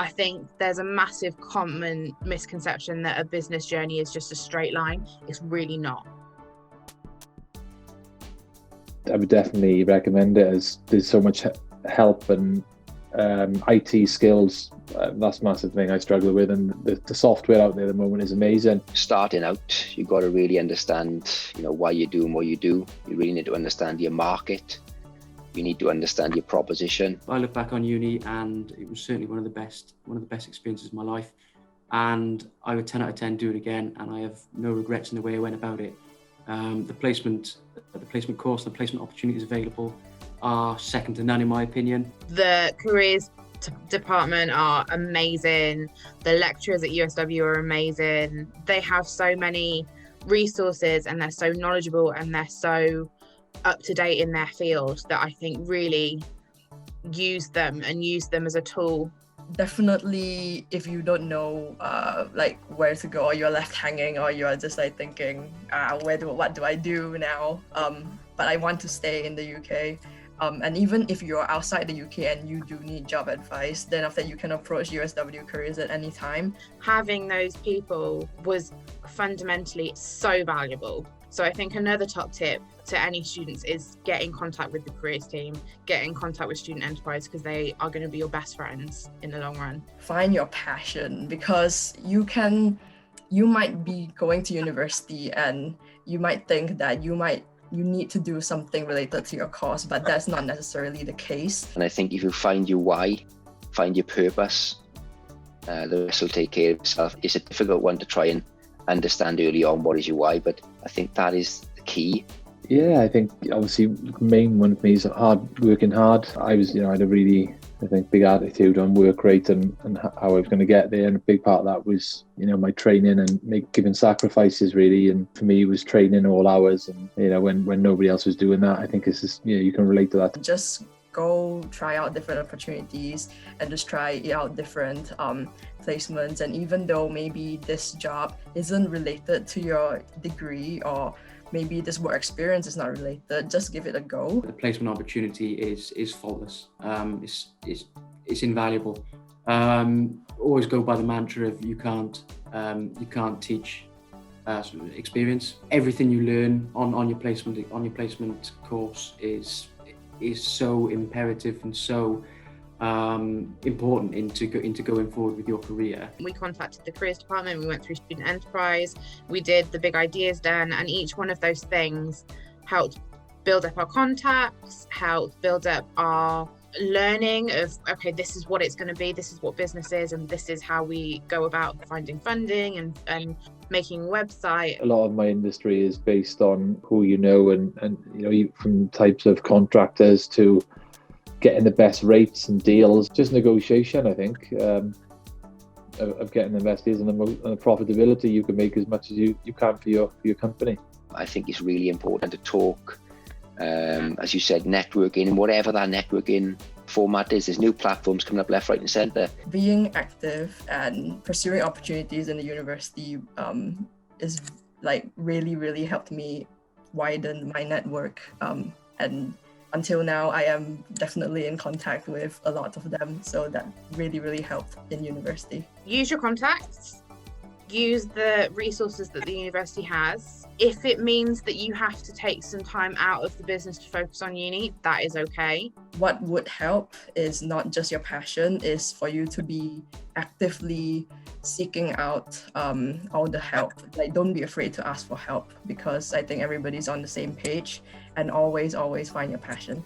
I think there's a massive common misconception that a business journey is just a straight line. It's really not. I would definitely recommend it, as there's so much help and IT skills. That's a massive thing I struggle with, and the software out there at the moment is amazing. Starting out, you've got to really understand, why you're doing what you do. You really need to understand your market. You need to understand your proposition. I look back on uni and it was certainly one of the best experiences of my life. And I would 10 out of 10 do it again, and I have no regrets in the way I went about it. The placement course, the placement opportunities available are second to none in my opinion. The careers department are amazing. The lecturers at USW are amazing. They have so many resources and they're so knowledgeable and they're so up to date in their field that I think really use them as a tool. Definitely, if you don't know where to go, or you're left hanging, or you're just thinking, what do I do now? But I want to stay in the UK. And even if you're outside the UK and you do need job advice, then after you can approach USW Careers at any time. Having those people was fundamentally so valuable. So I think another top tip to any students is get in contact with the careers team, get in contact with Student Enterprise, because they are going to be your best friends in the long run. Find your passion, because you might be going to university and you might think that you need to do something related to your course, but that's not necessarily the case. And I think if you find your why, find your purpose, the rest will take care of itself. It's a difficult one to try and understand early on what is your why, but I think that is the key. Yeah, I think obviously the main one for me is working hard. I had a really, big attitude on work rate and how I was going to get there, and a big part of that was my training and giving sacrifices really. And for me it was training all hours, and when nobody else was doing that, I think it's just you can relate to that. Just go try out different opportunities and just try out different placements. And even though maybe this job isn't related to your degree, or maybe this work experience is not related, just give it a go. The placement opportunity is faultless. It's invaluable. Always go by the mantra of you can't teach experience. Everything you learn on your placement course is so imperative and so important into going forward with your career. We contacted the careers department, we went through Student Enterprise, we did the big ideas den, and each one of those things helped build up our contacts, helped build up our learning of, okay, this is what it's going to be, this is what business is, and this is how we go about finding funding and making a website. A lot of my industry is based on who you know, and from types of contractors to getting the best rates and deals, just negotiation, I think, of getting investors and the profitability. You can make as much as you can for your company. I think it's really important to talk, as you said, networking, and whatever that networking format is. There's new platforms coming up left, right and centre. Being active and pursuing opportunities in the university is really, really helped me widen my network, and until now, I am definitely in contact with a lot of them. So that really, really helped in university. Use your contacts, use the resources that the university has. If it means that you have to take some time out of the business to focus on uni, that is okay. What would help is not just your passion, is for you to be actively seeking out all the help. Don't be afraid to ask for help, because I think everybody's on the same page, and always find your passion.